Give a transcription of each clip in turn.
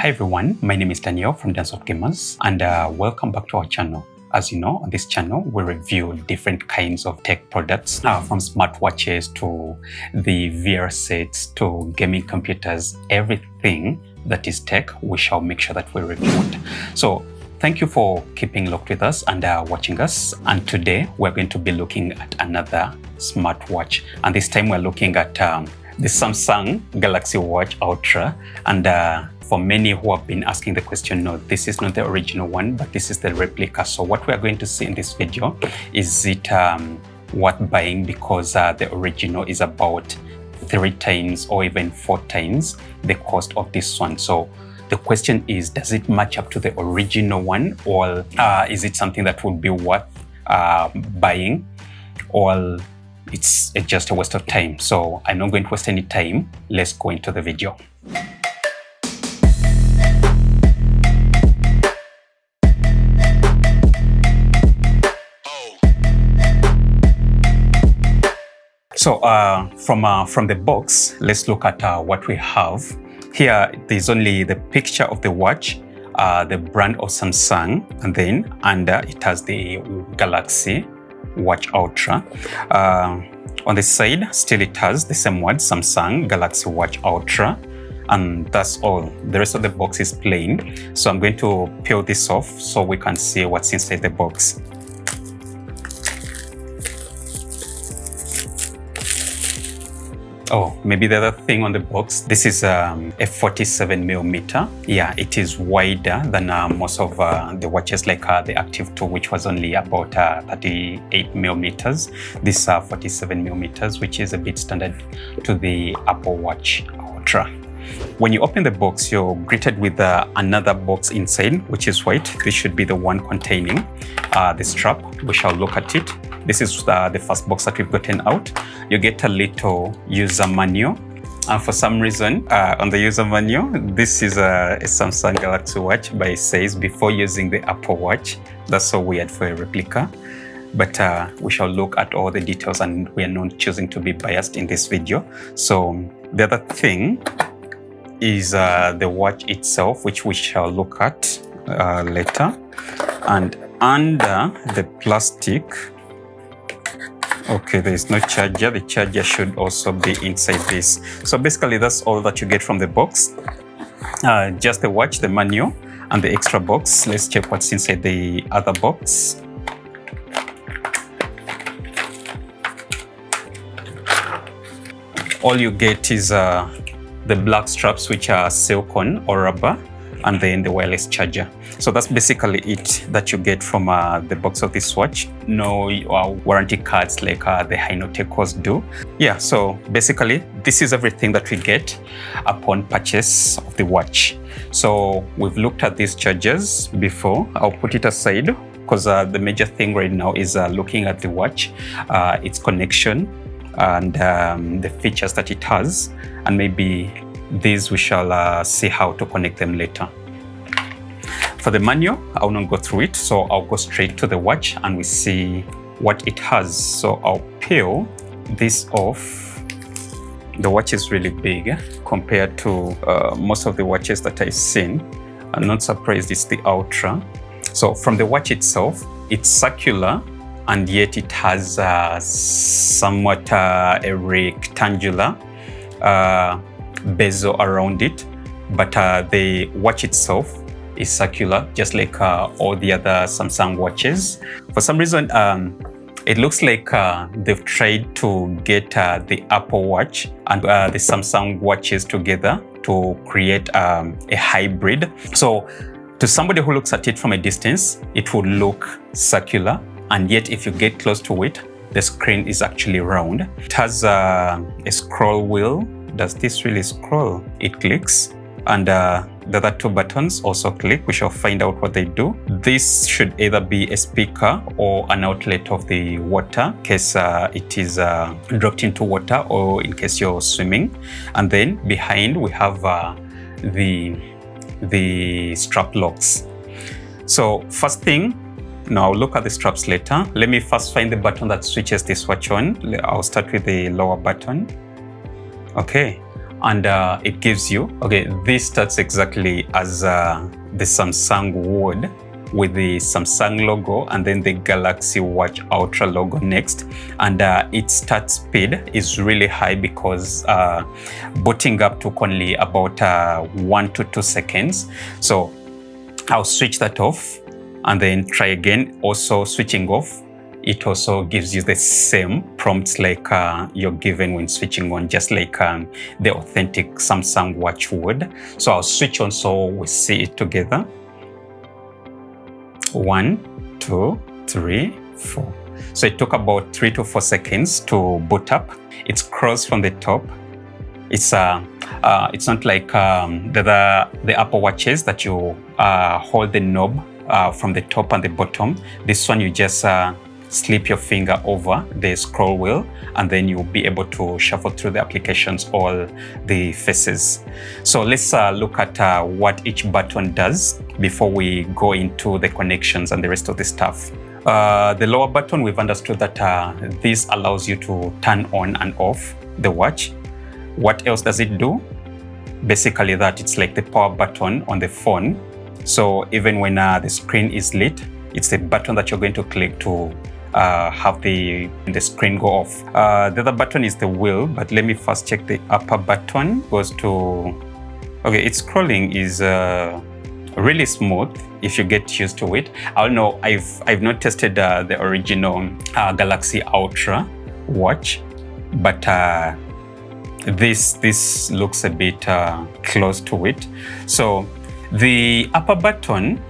Hi everyone, my name is Daniel from Dansoft Gamers and welcome back to our channel. As you know, on this channel, we review different kinds of tech products, from smartwatches to the VR sets to gaming computers, everything that is tech, we shall make sure that we review it. So thank you for keeping locked with us and watching us. And today we're going to be looking at another smartwatch. And this time we're looking at the Samsung Galaxy Watch Ultra. And for many who have been asking the question, no, this is not the original one, but this is the replica. So what we are going to see in this video, is it worth buying? Because the original is about 3 times or even 4 times the cost of this one. So the question is, does it match up to the original one, or is it something that would be worth buying, or it's just a waste of time? So I'm not going to waste any time. Let's go into the video. So from the box, let's look at what we have. Here, there's only the picture of the watch, the brand of Samsung, and then under it has the Galaxy Watch Ultra. On the side, still it has the same word, Samsung Galaxy Watch Ultra, and that's all. The rest of the box is plain. So I'm going to peel this off so we can see what's inside the box. Oh, maybe the other thing on the box, this is a 47mm. Yeah, it is wider than most of the watches, like the Active 2, which was only about 38mm. This 47mm, which is a bit standard to the Apple Watch Ultra. When you open the box, you're greeted with another box inside, which is white. This should be the one containing the strap. We shall look at it. This is the first box that we've gotten out. You get a little user manual. And for some reason, on the user manual, this is a Samsung Galaxy Watch, but it says before using the Apple Watch. That's so weird for a replica. But we shall look at all the details, and we are not choosing to be biased in this video. So the other thing is the watch itself, which we shall look at later. And under the plastic, okay, there is no charger. The charger should also be inside this. So basically, that's all that you get from the box. Just the watch, the manual, and the extra box. Let's check what's inside the other box. All you get is the black straps, which are silicone or rubber, and then the wireless charger. So that's basically it that you get from the box of this watch. No warranty cards like the high-note techos do. Yeah, so basically this is everything that we get upon purchase of the watch. So we've looked at these chargers before. I'll put it aside because the major thing right now is looking at the watch, its connection, and the features that it has, and maybe these we shall see how to connect them later. For the manual, I will not go through it, so I'll go straight to the watch and we see what it has. So I'll peel this off. The watch is really big compared to most of the watches that I've seen. I'm not surprised it's the Ultra. So from the watch itself, it's circular, and yet it has somewhat a rectangular bezel around it, but the watch itself is circular, just like all the other Samsung watches. For some reason, it looks like they've tried to get the Apple Watch and the Samsung watches together to create a hybrid. So to somebody who looks at it from a distance, it would look circular, and yet if you get close to it, the screen is actually round. It has a scroll wheel. Does this really scroll? It clicks, and the other 2 buttons also click. We shall find out what they do. This should either be a speaker or an outlet of the water, in case it is dropped into water, or in case you're swimming. And then behind we have the strap locks. So first thing, now I'll look at the straps later. Let me first find the button that switches this watch on. I'll start with the lower button. Okay, and it gives you, okay, this starts exactly as the Samsung would, with the Samsung logo and then the Galaxy Watch Ultra logo next. And its start speed is really high because booting up took only about 1 to 2 seconds. So I'll switch that off and then try again. Also switching off, it also gives you the same prompts like you're given when switching on, just like the authentic Samsung Watch would. So I'll switch on so we see it together. 1, 2, 3, 4. So it took about 3 to 4 seconds to boot up. It scrolls from the top. It's not like the Apple Watches that you hold the knob from the top and the bottom. This one you just slip your finger over the scroll wheel and then you'll be able to shuffle through the applications, all the faces. So let's look at what each button does before we go into the connections and the rest of the stuff. The lower button, we've understood that this allows you to turn on and off the watch. What else does it do? Basically that it's like the power button on the phone. So even when the screen is lit, it's the button that you're going to click to have the screen go off. The other button is the wheel, but let me first check the upper button. Goes to, okay, its scrolling is really smooth if you get used to it. I don't know, I've not tested the original Galaxy Ultra watch, but this looks a bit close to it. So the upper button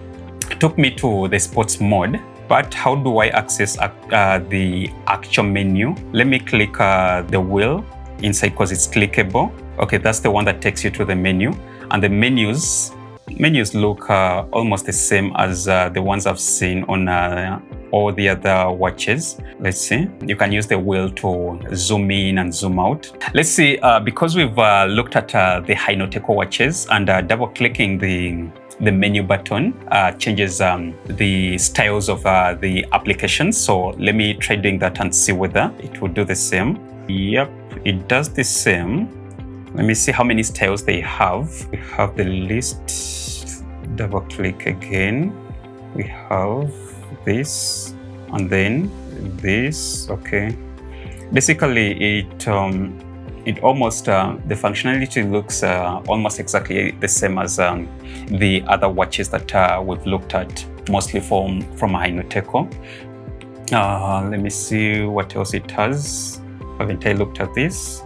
took me to the sports mode. But how do I access the actual menu? Let me click the wheel inside because it's clickable. Okay, that's the one that takes you to the menu. And the menus look almost the same as the ones I've seen on all the other watches. Let's see. You can use the wheel to zoom in and zoom out. Let's see, because we've looked at the Hinoteco watches and double clicking the menu button changes the styles of the application. So let me try doing that and see whether it will do the same. Yep, it does the same. Let me see how many styles they have. We have the list. Double click again. We have this and then this. Okay. Basically, it almost, the functionality looks almost exactly the same as the other watches that we've looked at, mostly from Hinoteco. Let me see what else it has. Haven't I looked at this?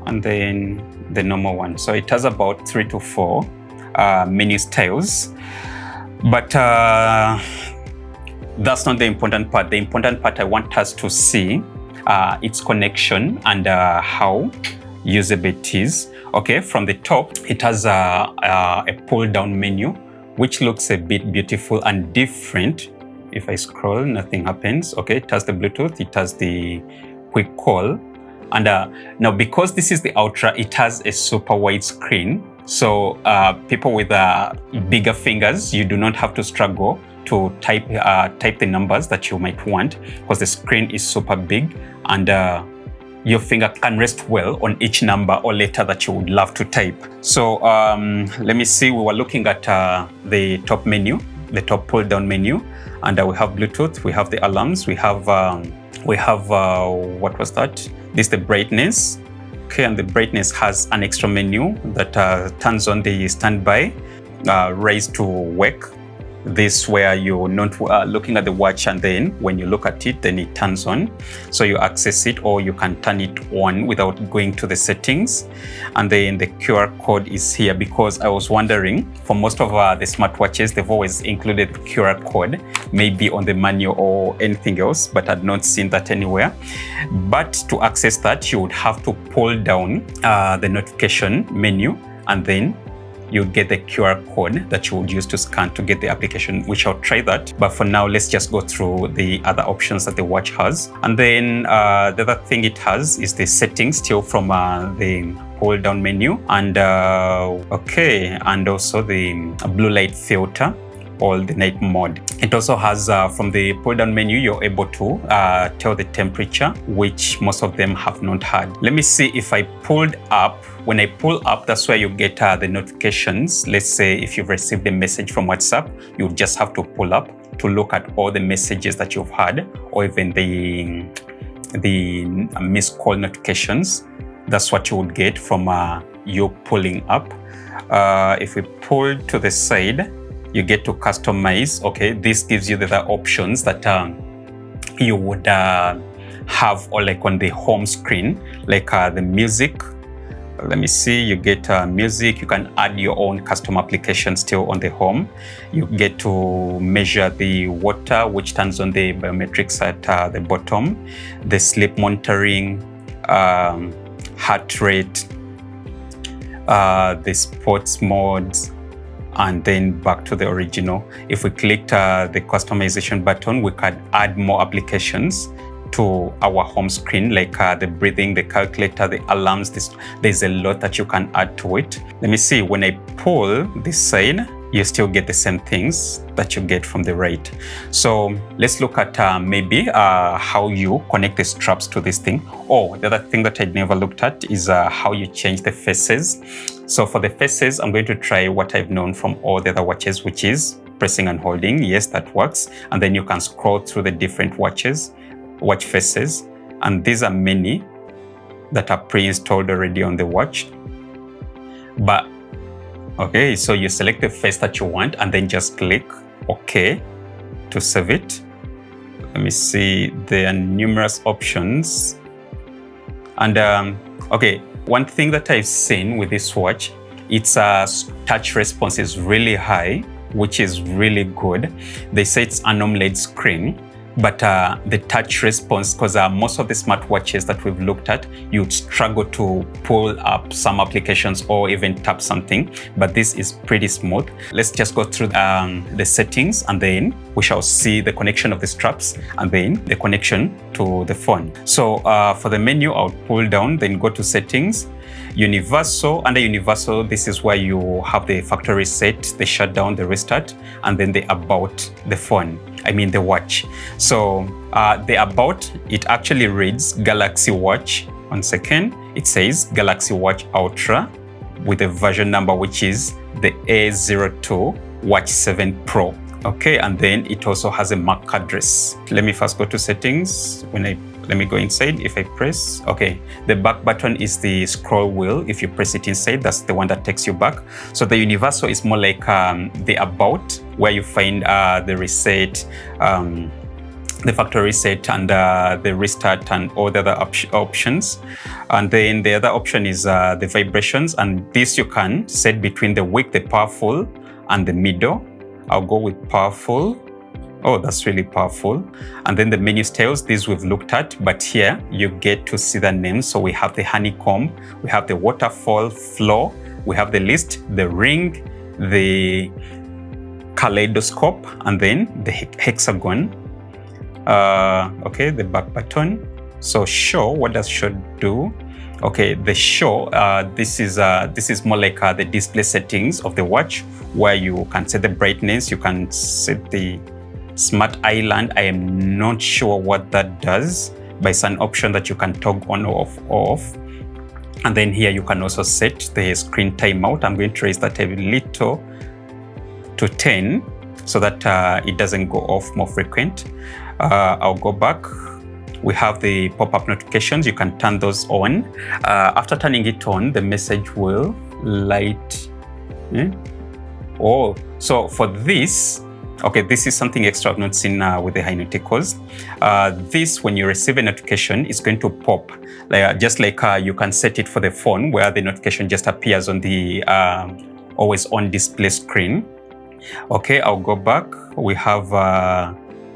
And then the normal one. So it has about 3 to 4 menu styles. But that's not the important part. The important part I want us to see its connection and how usable it is. Okay, from the top, it has a pull-down menu, which looks a bit beautiful and different. If I scroll, nothing happens. Okay, it has the Bluetooth, it has the quick call. And now, because this is the Ultra, it has a super wide screen. So people with bigger fingers, you do not have to struggle to type the numbers that you might want, because the screen is super big and your finger can rest well on each number or letter that you would love to type. So let me see, we were looking at the top menu, the top pull down menu, and we have Bluetooth, we have the alarms, we have what was that? This is the brightness. Okay, and the brightness has an extra menu that turns on the standby, raise to wake. This where you're not looking at the watch, and then when you look at it, then it turns on. So you access it, or you can turn it on without going to the settings. And then the QR code is here, because I was wondering, for most of the smartwatches, they've always included the QR code, maybe on the manual or anything else, but I'd not seen that anywhere. But to access that, you would have to pull down the notification menu, and then you get the QR code that you would use to scan to get the application, which I'll try that. But for now, let's just go through the other options that the watch has. And then the other thing it has is the settings, still from the pull down menu. And okay, and also the blue light filter. all the night mode. It also has from the pull down menu, you're able to tell the temperature, which most of them have not had. Let me see if I pulled up. When I pull up, that's where you get the notifications. Let's say if you've received a message from WhatsApp, you just have to pull up to look at all the messages that you've had, or even the missed call notifications. That's what you would get from you pulling up. If we pull to the side, you get to customize. Okay, this gives you the other options that you would have, or like on the home screen, like the music. Let me see, you get music. You can add your own custom application still on the home. You get to measure the water, which turns on the biometrics at the bottom, the sleep monitoring, heart rate, the sports modes, and then back to the original. If we click the customization button, we can add more applications to our home screen, like the breathing, the calculator, the alarms. There's a lot that you can add to it. Let me see, when I pull this side, you still get the same things that you get from the right. So let's look at maybe how you connect the straps to this thing. Oh, the other thing that I never looked at is how you change the faces. So for the faces, I'm going to try what I've known from all the other watches, which is pressing and holding. Yes, that works. And then you can scroll through the different watch faces. And these are many that are pre-installed already on the watch. But okay, so you select the face that you want and then just click OK to save it. Let me see, there are numerous options. And okay, one thing that I've seen with this watch, its touch response is really high, which is really good. They say it's an AMOLED screen, but the touch response, because most of the smartwatches that we've looked at, you'd struggle to pull up some applications or even tap something, but this is pretty smooth. Let's just go through the settings, and then we shall see the connection of the straps and then the connection to the phone. So for the menu, I'll pull down, then go to settings, universal. Under universal, this is where you have the factory reset, the shutdown, the restart, and then the about the phone. I mean the watch. So the about, it actually reads Galaxy Watch. 1 second. It says Galaxy Watch Ultra with a version number, which is the A02 Watch 7 Pro. Okay, and then it also has a MAC address. Let me first go to settings. Let me go inside. If I press, okay, the back button is the scroll wheel. If you press it inside, that's the one that takes you back. So the universal is more like the about, where you find the reset, the factory reset, and the restart, and all the other options. And then the other option is the vibrations, and this you can set between the weak, the powerful, and the middle. I'll go with powerful. Oh, that's really powerful. And then the menu styles, these we've looked at, but here you get to see the names. So we have the honeycomb, we have the waterfall, floor, we have the list, the ring, the kaleidoscope, and then the hexagon. Okay, the back button. So show, what does show do? Okay, the show, this is more like the display settings of the watch, where you can set the brightness, you can set the Smart Island. I am not sure what that does, but it's an option that you can toggle on or off. And then here you can also set the screen timeout. I'm going to raise that a little to 10 so that it doesn't go off more frequent. I'll go back. We have the pop-up notifications. You can turn those on. After turning it on, the message will light. Oh, so for this, okay, this is something extra I've not seen with the Hinoticos. This, when you receive a notification, is going to pop. Just like you can set it for the phone, where the notification just appears on the always on display screen. Okay, I'll go back. We have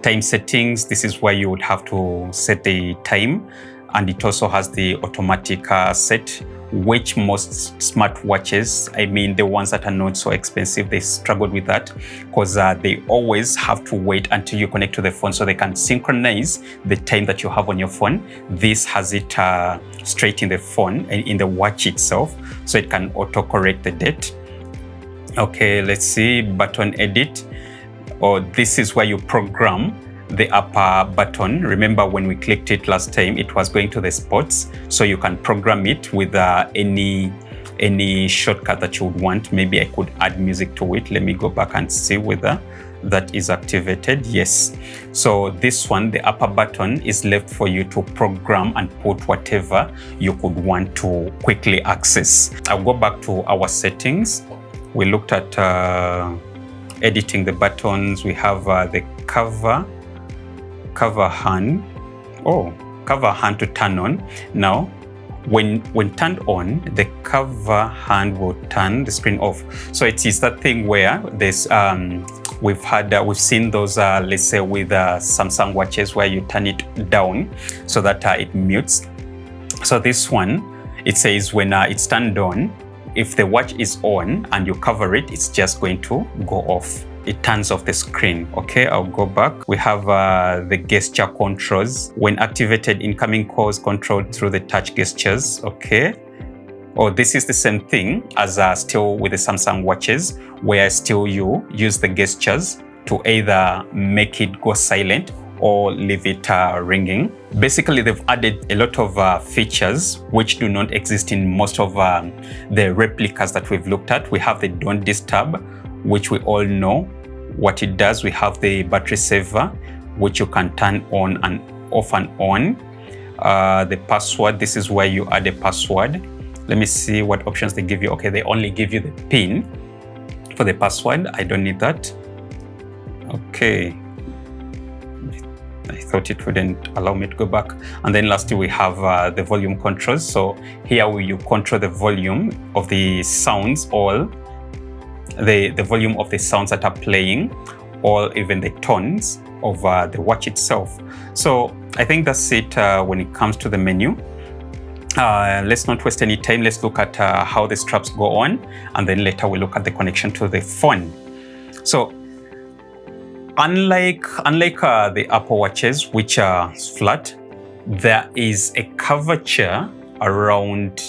time settings. This is where you would have to set the time. And it also has the automatic set, which most smartwatches, I mean the ones that are not so expensive, they struggled with that, because they always have to wait until you connect to the phone so they can synchronize the time that you have on your phone. This has it straight in the phone and in the watch itself, so it can auto correct the date. Okay, let's see, button edit. or this is where you program the upper button. Remember when we clicked it last time, it was going to the spots, so you can program it with any shortcut that you would want. Maybe I could add music to it. Let me go back and see whether that is activated. Yes. So this one, the upper button, is left for you to program and put whatever you could want to quickly access. I'll go back to our settings. We looked at editing the buttons. We have the cover hand. Oh, cover hand to turn on. Now, when turned on, the cover hand will turn the screen off. So it is that thing where there's we've seen those let's say with Samsung watches where you turn it down so that it mutes. So this one, it says when it's turned on, if the watch is on and you cover it, it's just going to go off. It turns off the screen. Okay, I'll go back. We have the gesture controls. When activated, incoming calls controlled through the touch gestures. Okay. Oh, this is the same thing as still with the Samsung watches, where still you use the gestures to either make it go silent or leave it ringing. Basically, they've added a lot of features which do not exist in most of the replicas that we've looked at. We have the don't disturb, which we all know what it does. We have the battery saver, which you can turn on and off and on. The password, this is where you add a password. Let me see what options they give you. Okay, they only give you the PIN for the password. I don't need that. Okay. I thought it wouldn't allow me to go back. And then lastly, we have the volume controls. So here you control the volume of the sounds, or the volume of the sounds that are playing, or even the tones of the watch itself. So I think that's it when it comes to the menu. Let's not waste any time. Let's look at how the straps go on, and then later we look at the connection to the phone. So unlike the Apple watches, which are flat, there is a curvature around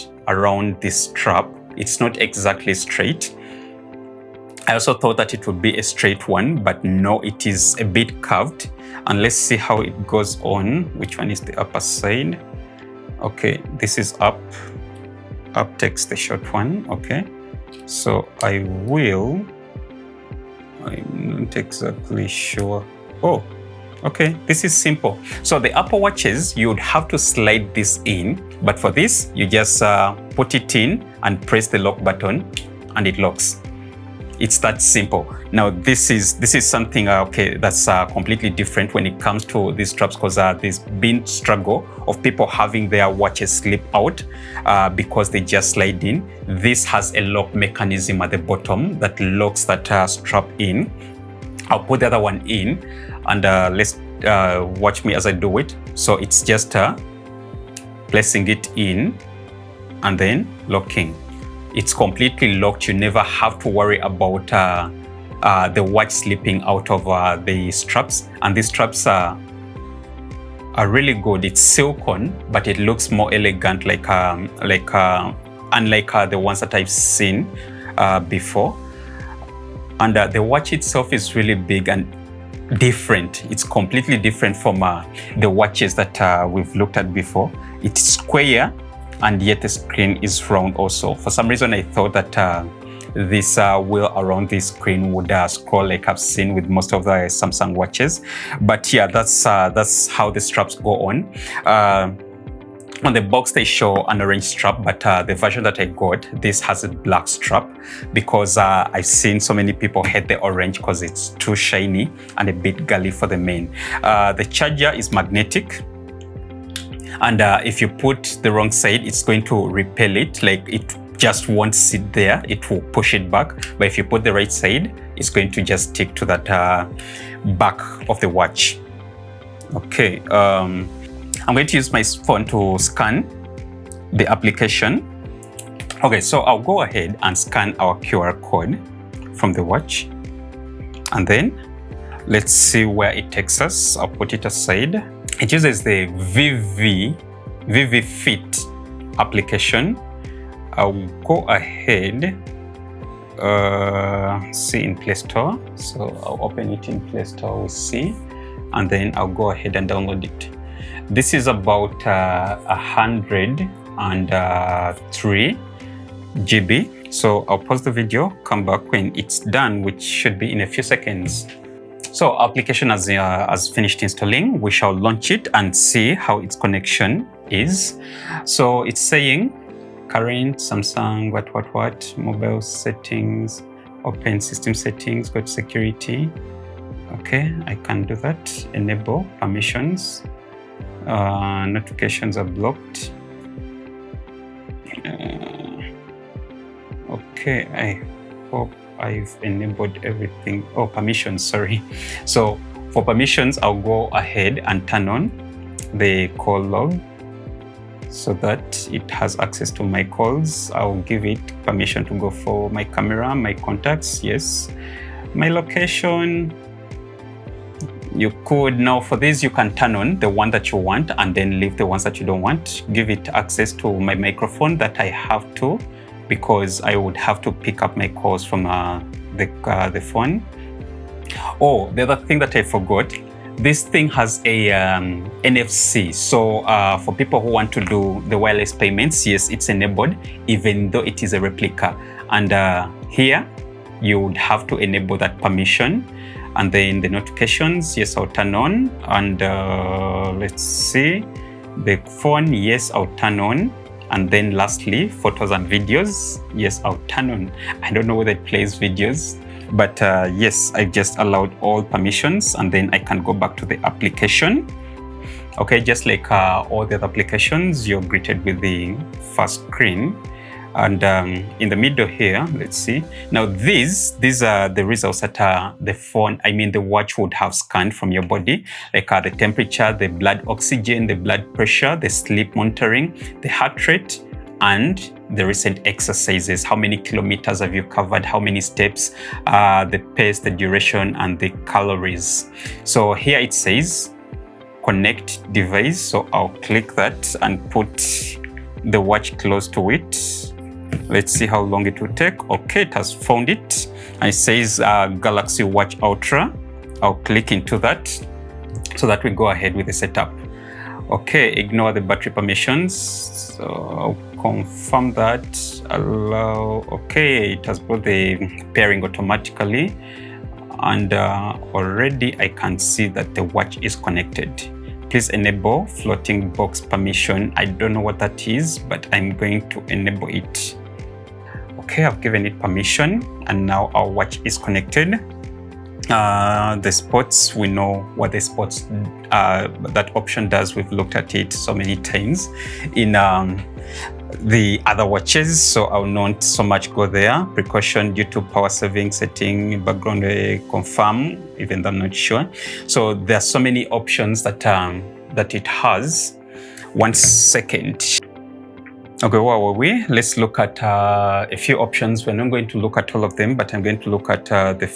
this strap. It's not exactly straight. I also thought that it would be a straight one, but no, it is a bit curved. And let's see how it goes on. Which one is the upper side? Okay, this is up. Up takes the short one. Okay, so I'm not exactly sure. Oh, okay, this is simple. So the Apple watches, you would have to slide this in, but for this, you just put it in and press the lock button, and it locks. It's that simple. Now this is something okay, that's completely different when it comes to these straps, because there's been struggle of people having their watches slip out because they just slide in. This has a lock mechanism at the bottom that locks that strap in. I'll put the other one in, and let's watch me as I do it. So it's just placing it in and then locking. It's completely locked. You never have to worry about the watch slipping out of the straps. And these straps are really good. It's silicone, but it looks more elegant, unlike the ones that I've seen before. And the watch itself is really big and different. It's completely different from the watches that we've looked at before. It's square, and yet the screen is round also. For some reason, I thought that this wheel around the screen would scroll like I've seen with most of the Samsung watches. But yeah, that's how the straps go on. On the box, they show an orange strap, but the version that I got, this has a black strap, because I've seen so many people hate the orange because it's too shiny and a bit girly for the main. The charger is magnetic. And if you put the wrong side, it's going to repel it. Like, it just won't sit there. It will push it back. But if you put the right side, it's going to just stick to that back of the watch. Okay. I'm going to use my phone to scan the application. Okay, so I'll go ahead and scan our QR code from the watch. And then let's see where it takes us. I'll put it aside. It uses the VV Fit application. I'll go ahead. see in Play Store. So I'll open it in Play Store with C, and then I'll go ahead and download it. This is about 103 GB. So I'll pause the video, come back when it's done, which should be in a few seconds. So our application has finished installing. We shall launch it and see how its connection is. So it's saying current Samsung what mobile settings, open system settings, go to security. Okay, I can do that. Enable permissions. Notifications are blocked. Okay, I hope I've enabled everything. Oh, permissions, sorry. So for permissions, I'll go ahead and turn on the call log so that it has access to my calls. I'll give it permission to go for my camera, my contacts, yes. My location. You could, now for this, you can turn on the one that you want and then leave the ones that you don't want. Give it access to my microphone that I have to, because I would have to pick up my calls from the phone. Oh, the other thing that I forgot, this thing has a NFC. So for people who want to do the wireless payments, yes, it's enabled, even though it is a replica. And here, you would have to enable that permission. And then the notifications, yes, I'll turn on. And let's see, the phone, yes, I'll turn on. And then lastly, photos and videos, yes, I'll turn on. I don't know whether it plays videos, but yes, I've just allowed all permissions, and then I can go back to the application. Okay, just like all the other applications, you're greeted with the first screen. And in the middle here, let's see. Now these are the results that the phone, the watch would have scanned from your body, like the temperature, the blood oxygen, the blood pressure, the sleep monitoring, the heart rate, and the recent exercises. How many kilometers have you covered? How many steps? The pace, the duration, and the calories. So here it says connect device. So I'll click that and put the watch close to it. Let's see how long it will take. Okay, it has found it. And it says Galaxy Watch Ultra. I'll click into that so that we go ahead with the setup. Okay, ignore the battery permissions. So I'll confirm that. Allow. Okay, it has brought the pairing automatically. And already I can see that the watch is connected. Please enable floating box permission. I don't know what that is, but I'm going to enable it. Okay, I've given it permission, and now our watch is connected. The spots, we know what the spots, that option does. We've looked at it so many times in the other watches, so I'll not so much go there. Precaution due to power saving setting, background confirm, even though I'm not sure. So there are so many options that that it has. 1 second. Okay, where were we? Let's look at a few options. We're not going to look at all of them, but I'm going to look at the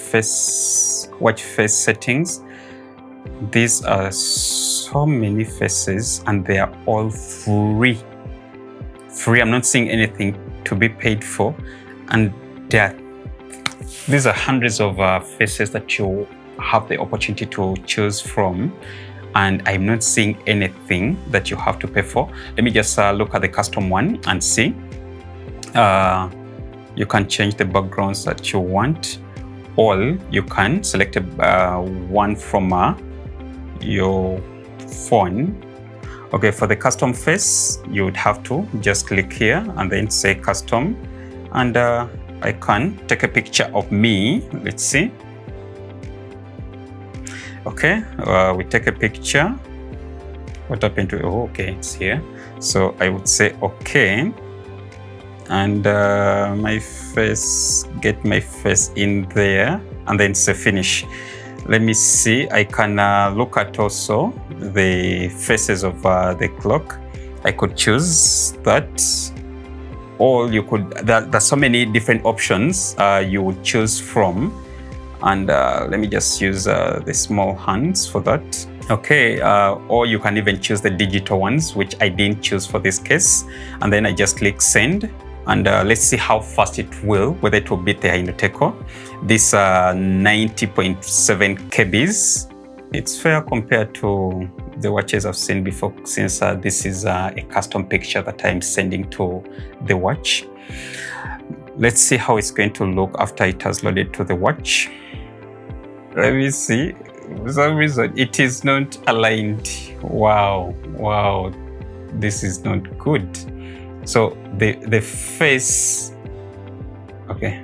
watch face settings. These are so many faces, and they are all free. I'm not seeing anything to be paid for, and these are hundreds of faces that you have the opportunity to choose from, and I'm not seeing anything that you have to pay for. Let me just look at the custom one and see. You can change the backgrounds that you want, or you can select one from your phone. Okay, for the custom face, you would have to just click here and then say custom, and I can take a picture of me. Let's see. Okay, we take a picture. What happened to, oh, okay, it's here. So I would say okay, and my face, get my face in there, and then say finish. Let me see, I can look at also the faces of the clock. I could choose that, or you could, there's so many different options you would choose from. And let me just use the small hands for that. Okay, or you can even choose the digital ones, which I didn't choose for this case. And then I just click send, And let's see how fast it will, whether it will beat the Hinoteco. This 90.7 kbs. It's fair compared to the watches I've seen before, since this is a custom picture that I'm sending to the watch. Let's see how it's going to look after it has loaded to the watch. Let me see. For some reason, it is not aligned. Wow, this is not good. So the face, okay.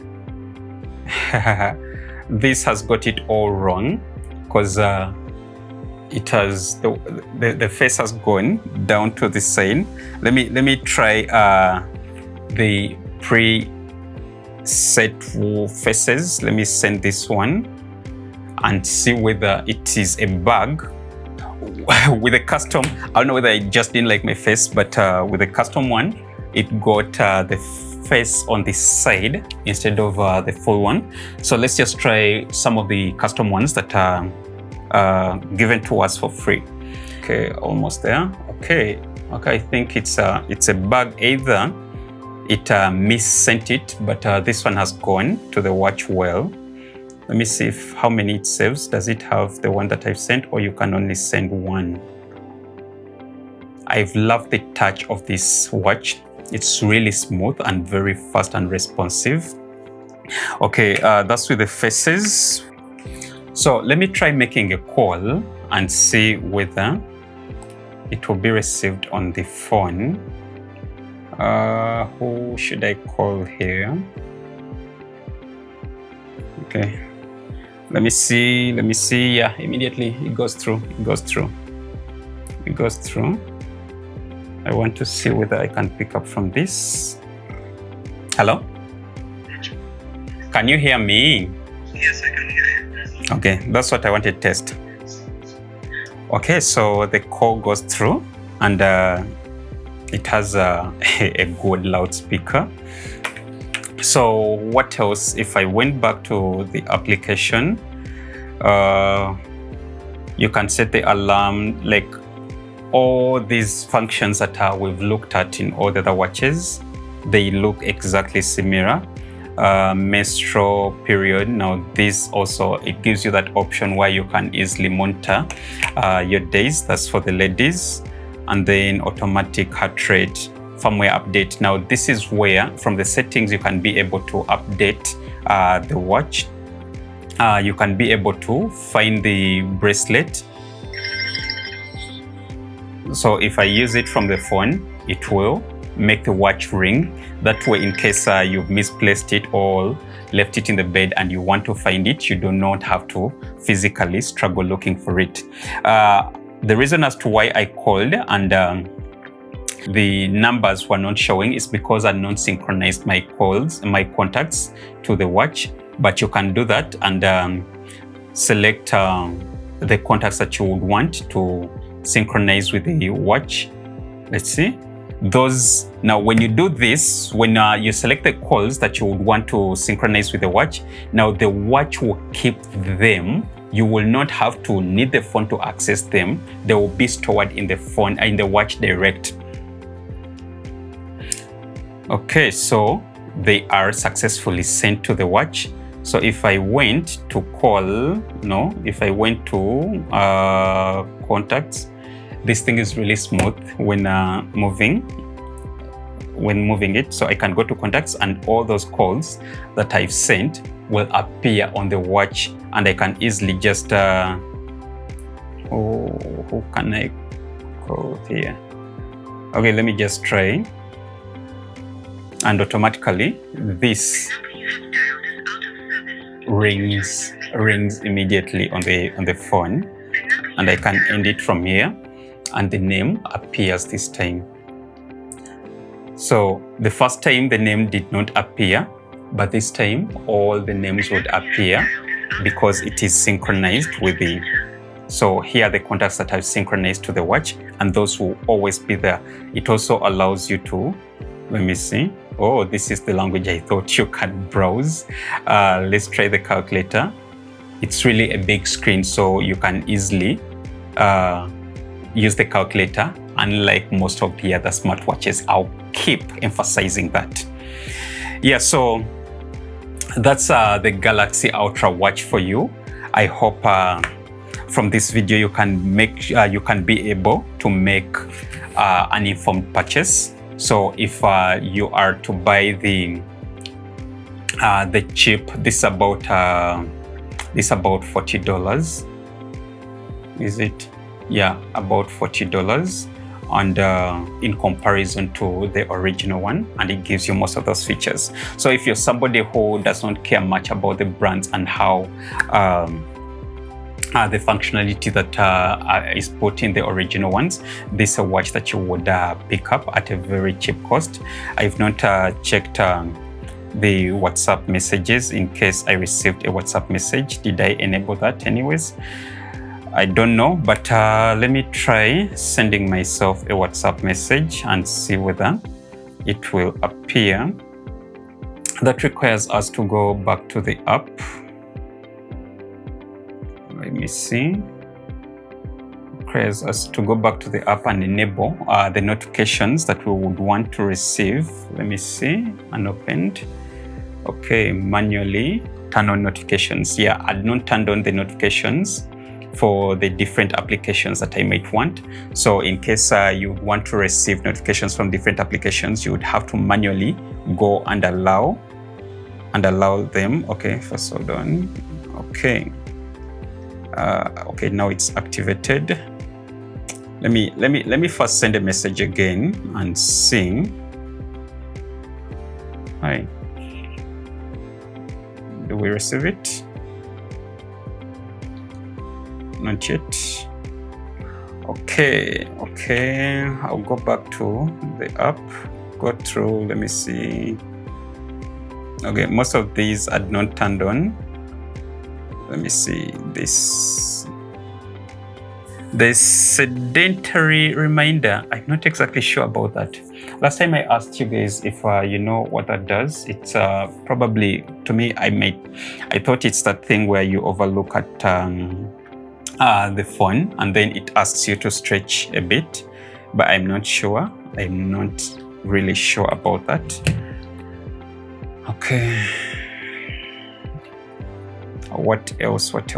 This has got it all wrong, because it has the face has gone down to the side. Let me try the pre-set faces. Let me send this one and see whether it is a bug. With a custom, I don't know whether I just didn't like my face, but with a custom one, it got the face on the side instead of the full one. So let's just try some of the custom ones that are given to us for free. Okay, almost there. Okay, I think it's a bug. Either it missent it, but this one has gone to the watch well. Let me see how many it saves. Does it have the one that I've sent, or you can only send one? I've loved the touch of this watch. It's really smooth and very fast and responsive. Okay, that's with the faces. So let me try making a call and see whether it will be received on the phone. Who should I call here? Okay. Let me see. Yeah, immediately it goes through. I want to see whether I can pick up from this. Hello? Can you hear me? Yes, I can hear you. Okay, that's what I wanted to test. Okay, so the call goes through, and it has a good loudspeaker. So what else? If I went back to the application, you can set the alarm, like all these functions that we've looked at in all the other watches. They look exactly similar. Menstrual period. Now this also, it gives you that option where you can easily monitor your days. That's for the ladies. And then automatic heart rate, firmware update. Now this is where from the settings you can be able to update the watch. You can be able to find the bracelet. So if I use it from the phone, it will make the watch ring. That way, in case you've misplaced it or left it in the bed and you want to find it, you do not have to physically struggle looking for it. The reason as to why I called and the numbers were not showing is because I not synchronized my contacts to the watch. But you can do that and select the contacts that you would want to synchronize with the watch. Let's see. Those, now when you do this, when you select the calls that you would want to synchronize with the watch, now the watch will keep them. You will not have to need the phone to access them. They will be stored in the phone, in the watch direct. Okay, so they are successfully sent to the watch. So if I went to call, if I went to contacts, this thing is really smooth when moving it. So I can go to contacts and all those calls that I've sent will appear on the watch, and I can easily just who can I call here? Okay, let me just try, and automatically this rings immediately on the phone, and I can end it from here, and the name appears this time. So the first time the name did not appear, but this time all the names would appear because it is synchronized with the. So here are the contacts that I've synchronized to the watch, and those will always be there. It also allows you to, let me see. Oh, this is the language I thought you can browse. Let's try the calculator. It's really a big screen, so you can easily use the calculator, unlike most of the other smartwatches. I'll keep emphasizing that. Yeah, so that's the Galaxy Ultra Watch for you. I hope from this video you can be able to make an informed purchase. So if you are to buy the chip, this is about $40. Is it? Yeah, about $40. And in comparison to the original one, and it gives you most of those features. So if you're somebody who does not care much about the brands and how the functionality that is put in the original ones, this is a watch that you would pick up at a very cheap cost. I've not checked the WhatsApp messages in case I received a WhatsApp message. Did I enable that anyways? I don't know, but let me try sending myself a WhatsApp message and see whether it will appear. That requires us to go back to the app. Let me see. It requires us to go back to the app and enable the notifications that we would want to receive. Let me see, unopened. Okay, manually turn on notifications. Yeah, I'd not turned on the notifications for the different applications that I might want. So in case you want to receive notifications from different applications, you would have to manually go and allow them. Okay, first hold on. Okay. Okay, now it's activated. Let me first send a message again and see. Hi. Do we receive it? Not yet. Okay, I'll go back to the app, go through, let me see. Okay, most of these are not turned on. Let me see this. The sedentary reminder, I'm not exactly sure about that. Last time I asked you guys if you know what that does. It's probably, to me, I thought it's that thing where you overlook at the phone and then it asks you to stretch a bit, but I'm not sure. I'm not really sure about that. Okay. What else have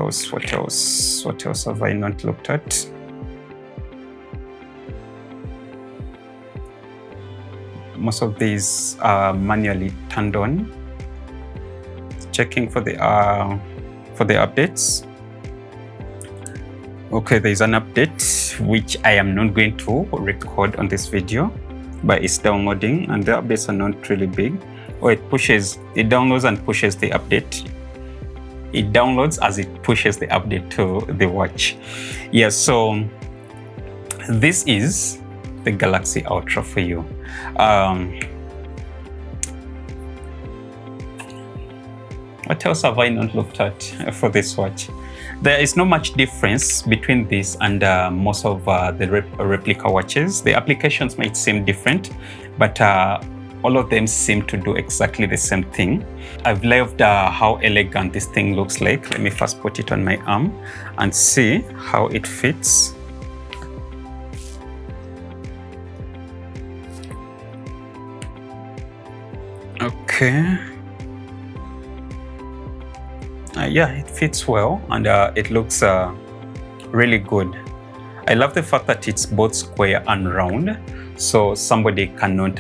I not looked at? Most of these are manually turned on. Checking for the updates. Okay, there's an update which I am not going to record on this video, but it's downloading and the updates are not really big. Or it downloads and pushes the update. It downloads as it pushes the update to the watch. Yeah, so this is the Galaxy Ultra for you. What else have I not looked at for this watch? There is not much difference between this and most of the replica watches. The applications might seem different, but all of them seem to do exactly the same thing. I've loved how elegant this thing looks like. Let me first put it on my arm and see how it fits. Okay. Yeah, it fits well and it looks really good. I love the fact that it's both square and round, so somebody cannot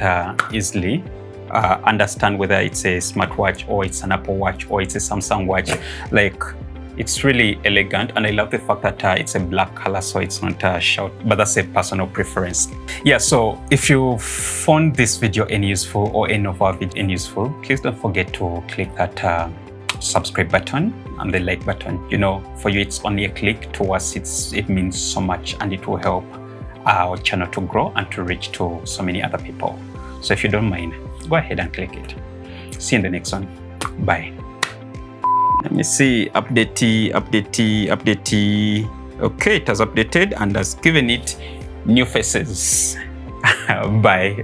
easily understand whether it's a smartwatch or it's an Apple Watch or it's a Samsung Watch. Like, it's really elegant, and I love the fact that it's a black color, so it's not short, but that's a personal preference. Yeah, so if you found this video any useful or any of our videos any useful, please don't forget to click that subscribe button and the like button. You know, for you it's only a click. To us it means so much, and it will help our channel to grow and to reach to so many other people. So if you don't mind, go ahead and click it. See you in the next one. Bye. Let me see, updatey. Okay, it has updated and has given it new faces. Bye.